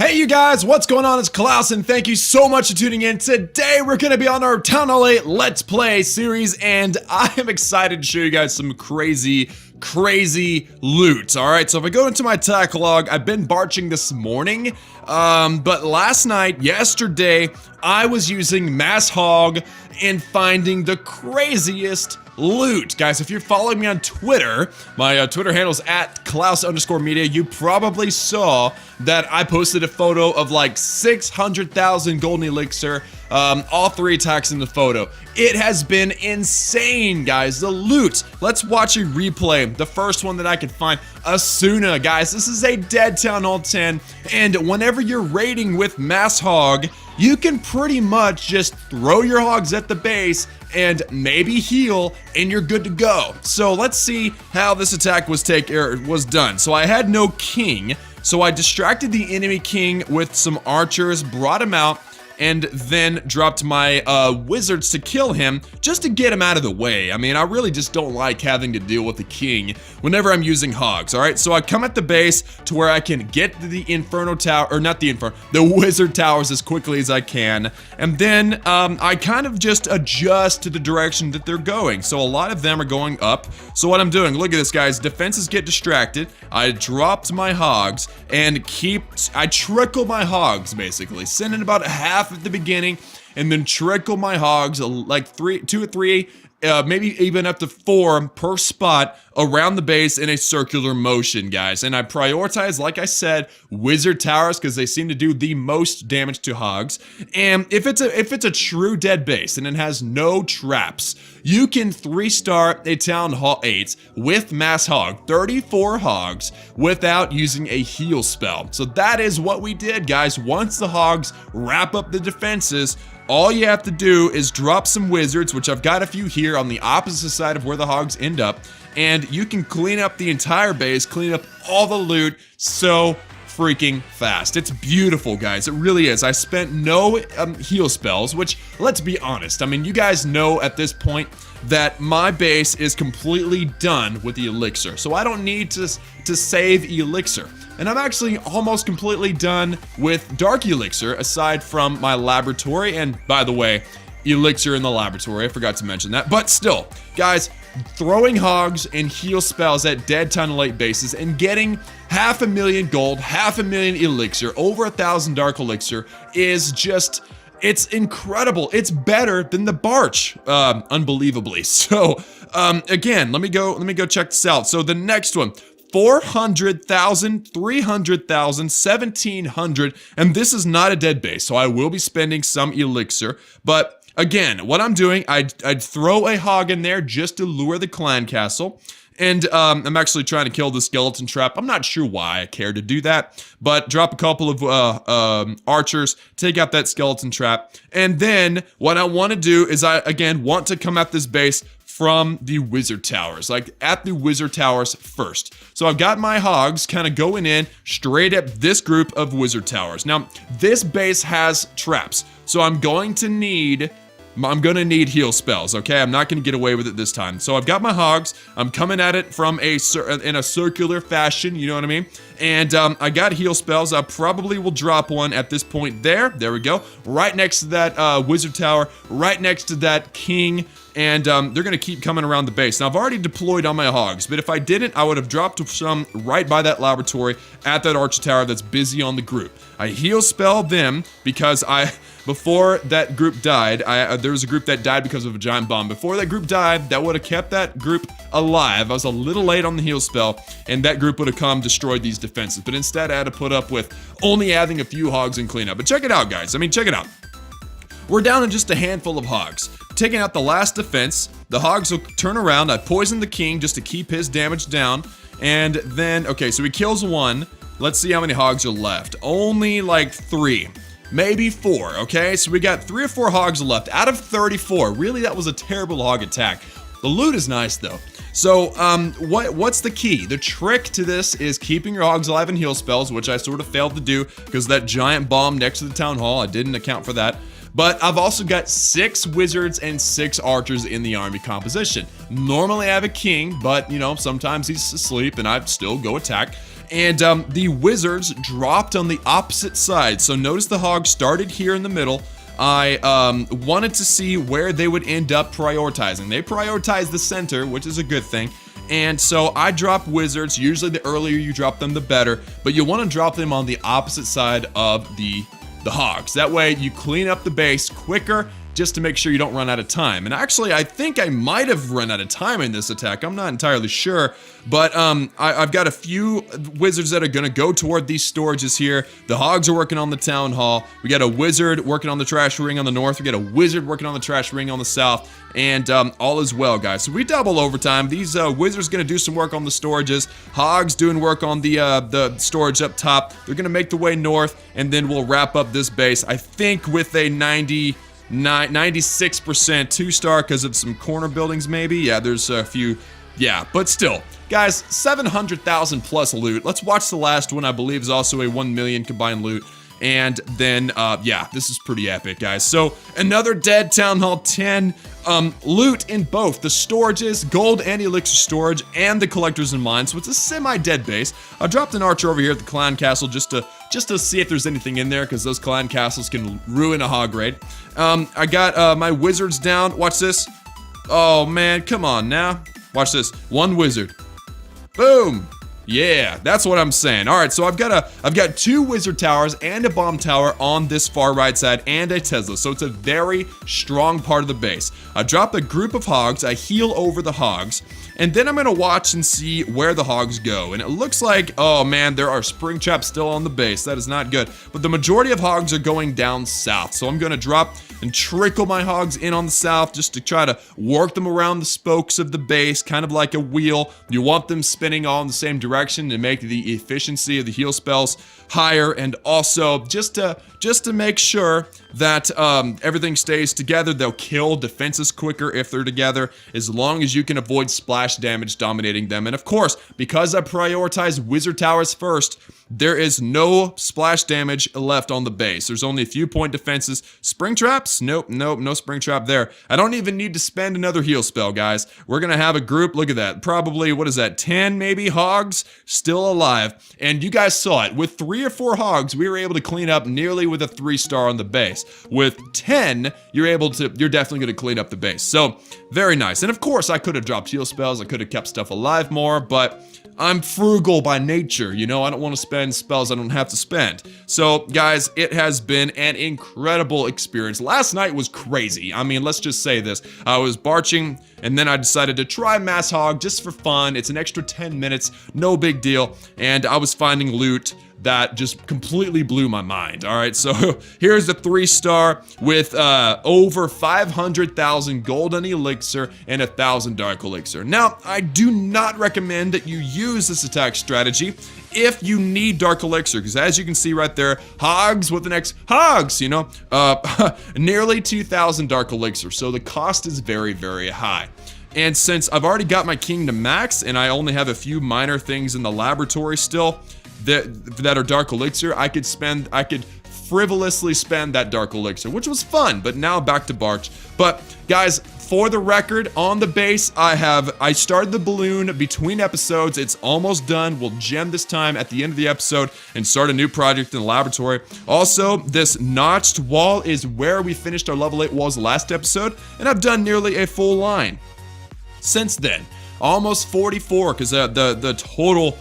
Hey you guys, what's going on? It's Klaus and thank you so much for tuning in. Today we're going to be on our Town Hall 8 Let's Play series and I am excited to show you guys some crazy loot. Alright, so if I go into my attack log, I've been barching this morning, but last night, yesterday, I was using Mass Hog and finding the craziest loot. Guys, if you're following me on Twitter, my Twitter handle is at Klaus_media, you probably saw that I posted a photo of like 600,000 golden elixir, all 3 attacks in the photo. It has been insane, guys, the loot. Let's watch a replay. The first one that I could find, Asuna, guys. This is a dead Town Hall 10, and whenever you're raiding with Mass Hog, you can pretty much just throw your hogs at the base and maybe heal and you're good to go. So let's see how this attack was done. So I had no king, so I distracted the enemy king with some archers, brought him out, and then dropped my wizards to kill him, just to get him out of the way. I mean, I really just don't like having to deal with the king whenever I'm using hogs, alright? So I come at the base to where I can get to the inferno tower, or not the inferno, the wizard towers as quickly as I can, and then I kind of just adjust to the direction that they're going. So a lot of them are going up. So what I'm doing, look at this, guys, defenses get distracted, I dropped my hogs, and I trickle my hogs, basically, sending about half at the beginning, and then trickle my hogs like 2 or 3, maybe even up to 4 per spot around the base in a circular motion, guys. And I prioritize, like I said, wizard towers because they seem to do the most damage to hogs. And if it's a true dead base and it has no traps, you can 3-star a Town Hall 8 with Mass Hog, 34 hogs, without using a heal spell. So that is what we did, guys. Once the hogs wrap up the defenses, all you have to do is drop some wizards, which I've got a few here on the opposite side of where the hogs end up, and you can clean up the entire base, clean up all the loot so freaking fast. It's beautiful, guys. It really is. I spent no heal spells, which, let's be honest, I mean, you guys know at this point that my base is completely done with the elixir, so I don't need to save elixir. And I'm actually almost completely done with dark elixir, aside from my laboratory, and by the way, elixir in the laboratory, I forgot to mention that, but still, guys, throwing hogs and heal spells at dead Town Hall 8 bases and getting 500,000 gold, 500,000 elixir, over 1,000 dark elixir is just, it's incredible. It's better than the Barch, unbelievably. So, again, let me go check this out. So the next one, 400,000, 300,000, 1,700, and this is not a dead base, so I will be spending some elixir, but again, what I'm doing, I'd throw a hog in there just to lure the clan castle, and I'm actually trying to kill the skeleton trap. I'm not sure why I care to do that, but drop a couple of archers, take out that skeleton trap, and then what I want to do is I, again, want to come at this base from the wizard towers, like at the wizard towers first. So I've got my hogs kind of going in straight at this group of wizard towers. Now, this base has traps, so I'm going to need heal spells, okay? I'm not going to get away with it this time. So I've got my hogs. I'm coming at it from in a circular fashion, you know what I mean? And I got heal spells. I probably will drop one at this point there. There we go. Right next to that wizard tower, right next to that king, and they're going to keep coming around the base. Now, I've already deployed on my hogs, but if I didn't, I would have dropped some right by that laboratory at that archer tower that's busy on the group. I heal spell them because before that group died, there was a group that died because of a giant bomb. Before that group died, that would have kept that group alive. I was a little late on the heal spell, and that group would have come, destroyed these defenses. But instead, I had to put up with only adding a few hogs and cleanup. But check it out, guys. I mean, check it out. We're down to just a handful of hogs. Taking out the last defense, the hogs will turn around. I poison the king just to keep his damage down. And then, okay, so he kills one. Let's see how many hogs are left. Only like 3. Maybe 4, okay? So we got 3 or 4 hogs left out of 34. Really, that was a terrible hog attack. The loot is nice, though. So, what's the key? The trick to this is keeping your hogs alive and heal spells, which I sort of failed to do because that giant bomb next to the town hall. I didn't account for that. But I've also got 6 wizards and 6 archers in the army composition. Normally I have a king, but you know, sometimes he's asleep and I still go attack. And the wizards dropped on the opposite side. So notice the hogs started here in the middle. I wanted to see where they would end up prioritizing. They prioritized the center, which is a good thing. And so I dropped wizards. Usually the earlier you drop them, the better. But you want to drop them on the opposite side of the hogs. That way you clean up the base quicker, just to make sure you don't run out of time. And actually, I think I might have run out of time in this attack. I'm not entirely sure, but I've got a few wizards that are gonna go toward these storages here. The hogs are working on the town hall. We got a wizard working on the trash ring on the north. We got a wizard working on the trash ring on the south, and all is well, guys. So we double overtime. These wizards gonna do some work on the storages. Hogs doing work on the storage up top. They're gonna make the way north, and then we'll wrap up this base, I think, with a 96% 2-star because of some corner buildings, maybe. Yeah, there's a few. Yeah, but still, guys, 700,000 plus loot. Let's watch the last one. I believe is also a 1 million combined loot. And then, yeah, this is pretty epic, guys. So another dead Town Hall 10. Loot in both the storages, gold and elixir storage, and the collectors and mines. So it's a semi-dead base. I dropped an archer over here at the clan castle just to see if there's anything in there, because those clan castles can ruin a hog raid. I got my wizards down. Watch this. Oh man, come on now. Watch this. One wizard. Boom. Yeah, that's what I'm saying. All right, so I've got 2 wizard towers and a bomb tower on this far right side and a Tesla, so it's a very strong part of the base. I drop a group of hogs, I heal over the hogs, and then I'm gonna watch and see where the hogs go. And it looks like, oh man, there are spring traps still on the base. That is not good. But the majority of hogs are going down south, so I'm gonna drop and trickle my hogs in on the south just to try to work them around the spokes of the base, kind of like a wheel. You want them spinning all in the same direction to make the efficiency of the heal spells higher, and also just to make sure that everything stays together. They'll kill defenses quicker if they're together, as long as you can avoid splash damage dominating them. And of course, because I prioritize wizard towers first, there is no splash damage left on the base. There's only a few point defenses. Spring traps? Nope, no spring trap there. I don't even need to spend another heal spell, guys. We're gonna have a group, look at that, probably, what is that, 10 maybe hogs still alive. And you guys saw it. With 3 or 4 hogs, we were able to clean up nearly with a 3-star on the base. With 10, you're definitely gonna clean up the base. So, very nice. And of course, I could have dropped heal spells, I could have kept stuff alive more, but I'm frugal by nature, you know, I don't want to spend spells I don't have to spend. So, guys, it has been an incredible experience. Last night was crazy. I mean, let's just say this. I was barching, and then I decided to try Mass Hog just for fun. It's an extra 10 minutes, no big deal. And I was finding loot that just completely blew my mind. All right, so here's the 3-star with over 500,000 golden elixir and 1,000 dark elixir. Now, I do not recommend that you use this attack strategy if you need dark elixir, because as you can see right there, hogs with the next hogs, you know, nearly 2,000 dark elixir. So the cost is very, very high. And since I've already got my king to max and I only have a few minor things in the laboratory still that are dark elixir, I could frivolously spend that dark elixir, which was fun. But now back to Barch. But guys, for the record, on the base, I started the balloon between episodes. It's almost done. We'll gem this time at the end of the episode and start a new project in the laboratory. Also, this notched wall is where we finished our level 8 walls last episode, and I've done nearly a full line since then. Almost 44, because the total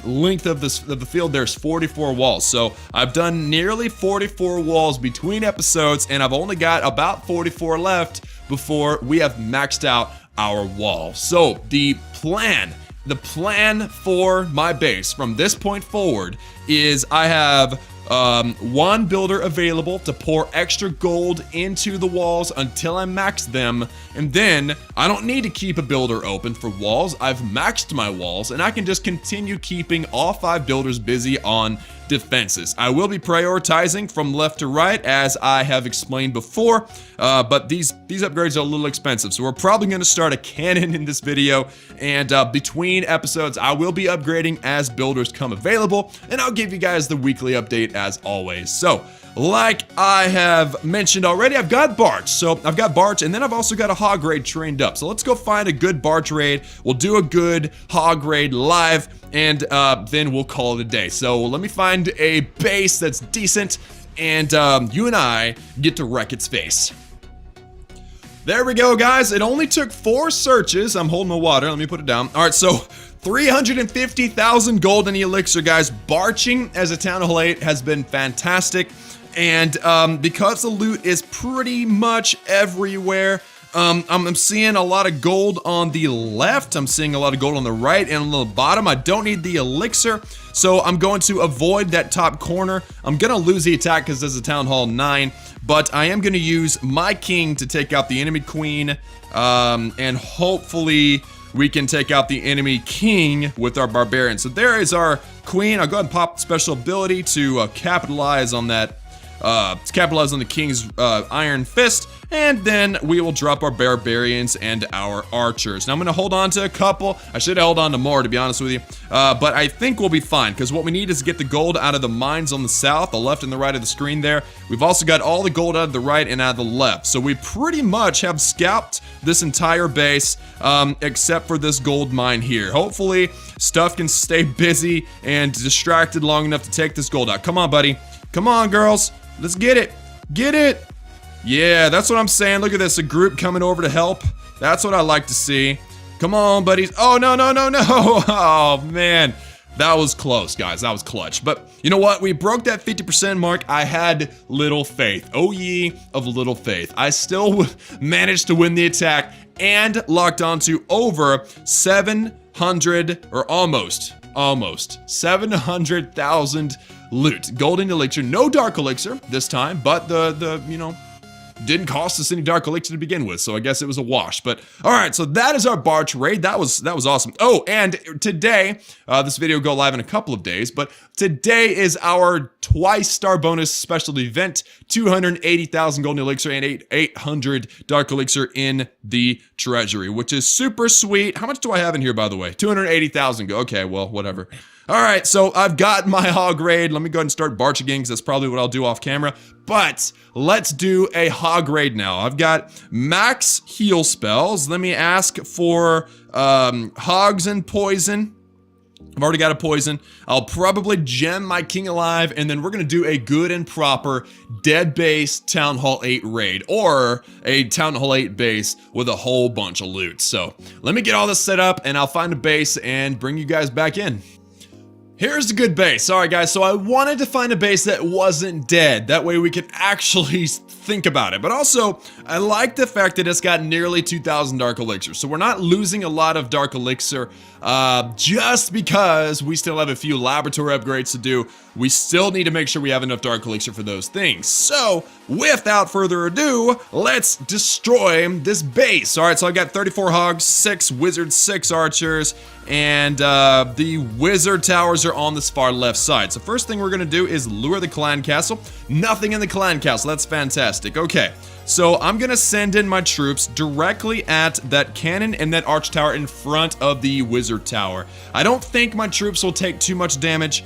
length of the field there's 44 walls. So I've done nearly 44 walls between episodes, and I've only got about 44 left before we have maxed out our wall. So the plan for my base from this point forward is I have one builder available to pour extra gold into the walls until I max them, and then I don't need to keep a builder open for walls. I've maxed my walls, and I can just continue keeping all 5 builders busy on defenses. I will be prioritizing from left to right, as I have explained before, but these upgrades are a little expensive, so we're probably going to start a cannon in this video, and between episodes I will be upgrading as builders come available, and I'll give you guys the weekly update as always. So, like I have mentioned already, I've got Barch. So I've got Barch, and then I've also got a Hog Raid trained up. So let's go find a good Barch raid. We'll do a good Hog Raid live, and then we'll call it a day. So let me find a base that's decent, and you and I get to wreck its face. There we go, guys. It only took 4 searches. I'm holding my water. Let me put it down. All right, so 350,000 golden elixir, guys. Barching as a Town Hall 8 has been fantastic. And because the loot is pretty much everywhere, I'm seeing a lot of gold on the left. I'm seeing a lot of gold on the right and on the bottom. I don't need the elixir, so I'm going to avoid that top corner. I'm going to lose the attack because this is a Town Hall 9, but I am going to use my king to take out the enemy queen, and hopefully we can take out the enemy king with our barbarian. So there is our queen. I'll go ahead and pop special ability to capitalize on that. To capitalize on the king's iron fist, and then we will drop our barbarians and our archers. Now I'm going to hold on to a couple. I should have held on to more, to be honest with you, but I think we'll be fine, because what we need is to get the gold out of the mines on the south, the left and the right of the screen there. We've also got all the gold out of the right and out of the left, so we pretty much have scalped this entire base, except for this gold mine here. Hopefully stuff can stay busy and distracted long enough to take this gold out. Come on, buddy. Come on, girls. Let's get it. Get it. Yeah, that's what I'm saying. Look at this. A group coming over to help. That's what I like to see. Come on, buddies. Oh, no, no, no, no. Oh, man. That was close, guys. That was clutch. But you know what? We broke that 50% mark. I had little faith. Oh, ye of little faith. I still managed to win the attack and locked onto over 700, or almost 700,000 loot. Golden elixir, no dark elixir this time, but the you know, didn't cost us any dark elixir to begin with, so I guess it was a wash. But all right, so that is our Barch raid. That was awesome. Oh, and today, this video will go live in a couple of days, but today is our twice star bonus special event. 280,000 golden elixir and 800 dark elixir in the treasury, which is super sweet. How much do I have in here, by the way? 280,000. Okay, well, whatever. All right, so I've got my Hog Raid. Let me go ahead and start Barch again, because that's probably what I'll do off camera. But let's do a Hog Raid now. I've got max heal spells. Let me ask for hogs and poison. I've already got a poison. I'll probably gem my king alive, and then we're gonna do a good and proper dead base Town Hall 8 raid, or a Town Hall 8 base with a whole bunch of loot. So let me get all this set up, and I'll find a base and bring you guys back in. Here's a good base. All right, guys, so I wanted to find a base that wasn't dead. That way we could actually think about it. But also, I like the fact that it's got nearly 2,000 dark elixir. So we're not losing a lot of dark elixir just because we still have a few laboratory upgrades to do. We still need to make sure we have enough dark elixir for those things. So, without further ado, let's destroy this base. All right, so I got 34 hogs, 6 wizards, 6 archers, and the wizard towers are on this far left side. So first thing we're gonna do is lure the clan castle. Nothing in the clan castle, that's fantastic. Okay, so I'm gonna send in my troops directly at that cannon and that arch tower in front of the wizard tower. I don't think my troops will take too much damage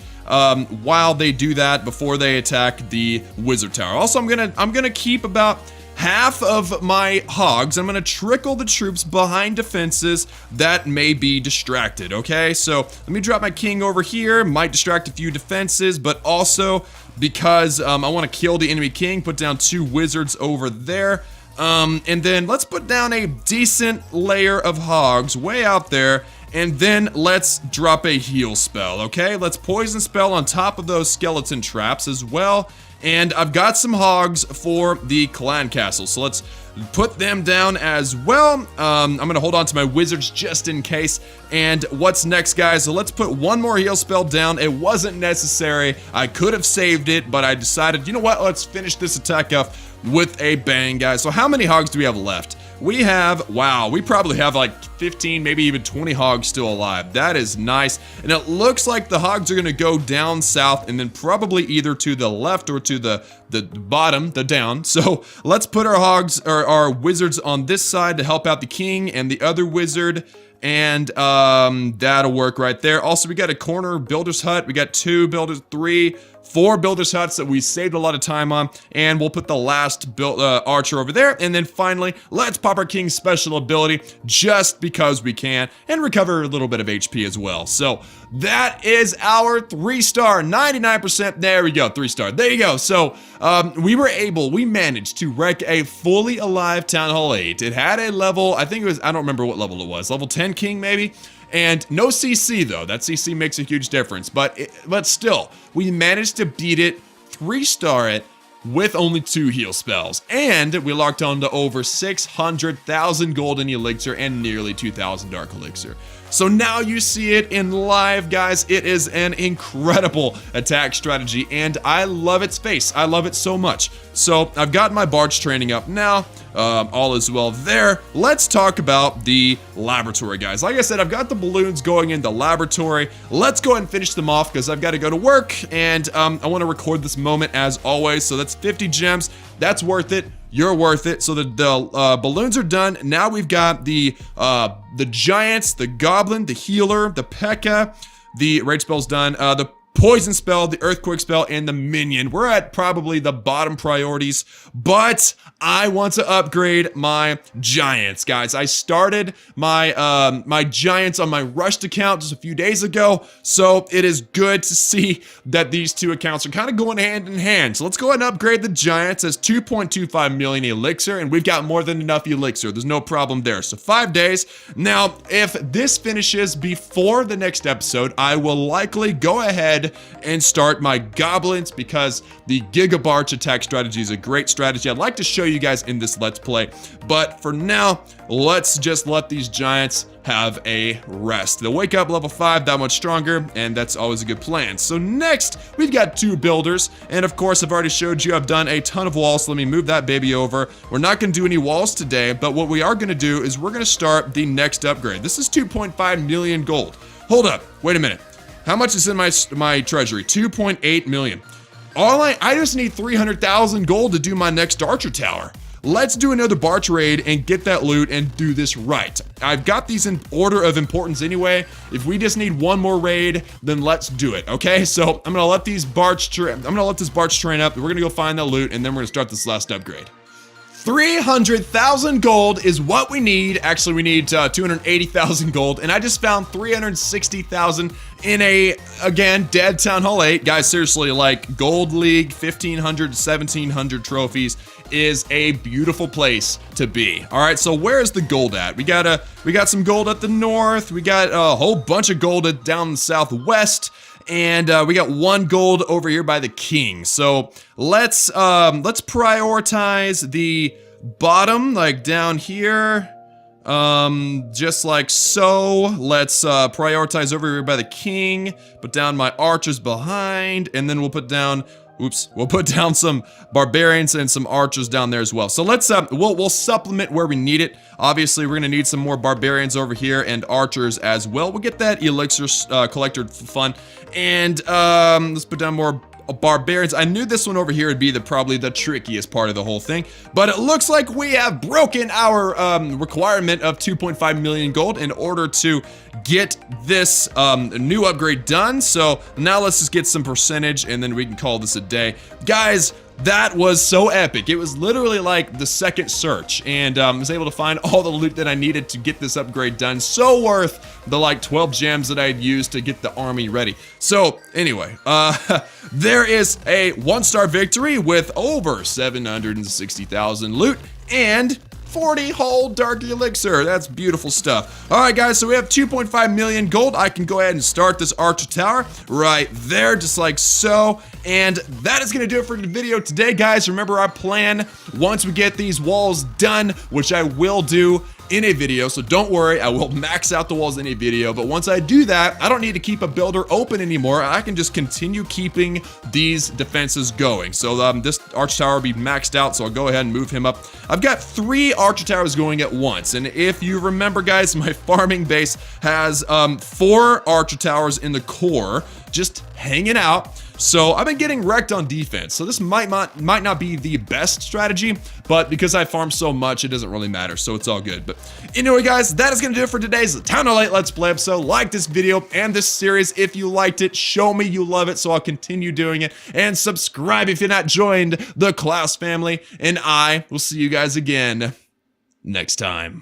while they do that before they attack the wizard tower. Also, I'm gonna keep about half of my hogs. I'm gonna trickle the troops behind defenses that may be distracted, okay? So let me drop my king over here, might distract a few defenses, but also because I wanna kill the enemy king, put down 2 wizards over there. And then let's put down a decent layer of hogs way out there, and then let's drop a heal spell, okay? Let's poison spell on top of those skeleton traps as well. And I've got some hogs for the clan castle, so let's put them down as well. I'm gonna hold on to my wizards just in case. And what's next, guys? So let's put one more heal spell down. It wasn't necessary. I could have saved it, but I decided, you know what? Let's finish this attack off with a bang, guys. So how many hogs do we have left? We have, wow, we probably have like 15, maybe even 20 hogs still alive. That is nice. And it looks like the hogs are gonna go down south and then probably either to the left or to the bottom, the down. So let's put our hogs, or our wizards on this side to help out the king and the other wizard. and that'll work right there. Also, we got a corner builder's hut. We got 2 builders, 3, 4 builders huts that we saved a lot of time on, and we'll put the last archer over there. And then finally, let's pop our king's special ability just because we can, and recover a little bit of HP as well. So that is our 3-star, 99%. There we go, 3-star. There you go. So we managed to wreck a fully alive Town Hall 8. It had a level, I think it was, I don't remember what level it was, level 10 king maybe? And no CC though. That CC makes a huge difference. But still, we managed to beat it, 3-star it, with only 2 heal spells. And we locked on to over 600,000 golden elixir and nearly 2,000 dark elixir. So now you see it in live, guys. It is an incredible attack strategy, and I love its face. I love it so much. So I've got my barge training up now. All is well there. Let's talk about the laboratory, guys. Like I said, I've got the balloons going in the laboratory. Let's go ahead and finish them off because I've got to go to work, and I want to record this moment as always. So that's 50 gems. That's worth it. You're worth it. So the balloons are done. Now we've got the giants, the goblin, the healer, the P.E.K.K.A. The raid spell's done. The poison spell, the earthquake spell, and the minion. We're at probably the bottom priorities, but I want to upgrade my giants, guys. I started my my giants on my rushed account just a few days ago, so it is good to see that these 2 accounts are kind of going hand in hand. So let's go ahead and upgrade the giants as 2.25 million elixir, and we've got more than enough elixir. There's no problem there. So 5 days. Now, if this finishes before the next episode, I will likely go ahead and start my goblins because the Gigabarch attack strategy is a great strategy. I'd like to show you guys in this Let's Play, but for now, let's just let these giants have a rest. They'll wake up level 5 that much stronger, and that's always a good plan. So next, we've got 2 builders, and of course, I've already showed you I've done a ton of walls, so let me move that baby over. We're not going to do any walls today, but what we are going to do is we're going to start the next upgrade. This is 2.5 million gold. Hold up, wait a minute. How much is in my treasury? 2.8 million. I just need 300,000 gold to do my next archer tower. Let's do another barge raid and get that loot and do this right. I've got these in order of importance anyway. If we just need one more raid, then let's do it, okay? So I'm gonna let this barge train up. We're gonna go find the loot, and then we're gonna start this last upgrade. 300,000 gold is what we need. Actually, we need 280,000 gold, and I just found 360,000 in a, again, dead Town Hall 8. Guys, seriously, like, Gold League, 1,500 to 1,700 trophies is a beautiful place to be. All right, so where is the gold at? We got some gold at the north. We got a whole bunch of gold down in the southwest. And we got 1 gold over here by the king. So let's prioritize the bottom, like down here, just like so. Let's prioritize over here by the king. Put down my archers behind, and then we'll put down. We'll put down some barbarians and some archers down there as well. So let's we'll supplement where we need it. Obviously, we're gonna need some more barbarians over here and archers as well. We'll get that elixir collector for fun, and let's put down more barbarians. I knew this one over here would be probably the trickiest part of the whole thing, but it looks like we have broken our requirement of 2.5 million gold in order to get this new upgrade done. So now let's just get some percentage, and then we can call this a day. Guys, that was so epic. It was literally like the second search, and I was able to find all the loot that I needed to get this upgrade done. So worth the like 12 gems that I had used to get the army ready. So anyway, there is a 1-star victory with over 760,000 loot and 40 whole dark elixir. That's beautiful stuff. All right, guys, so we have 2.5 million gold. I can go ahead and start this archer tower right there, just like so. And that is gonna do it for the video today, guys. Remember our plan, once we get these walls done, which I will do in a video, so don't worry, I will max out the walls in a video, but once I do that, I don't need to keep a builder open anymore. I can just continue keeping these defenses going. So this archer tower will be maxed out, so I'll go ahead and move him up. I've got 3 archer towers going at once, and if you remember, guys, my farming base has 4 archer towers in the core, just hanging out. So I've been getting wrecked on defense. So this might not be the best strategy, but because I farm so much, it doesn't really matter. So it's all good. But anyway, guys, that is going to do it for today's Town Hall 8 Let's Play episode. Like this video and this series if you liked it. Show me you love it so I'll continue doing it. And subscribe if you're not joined the Klaus family. And I will see you guys again next time.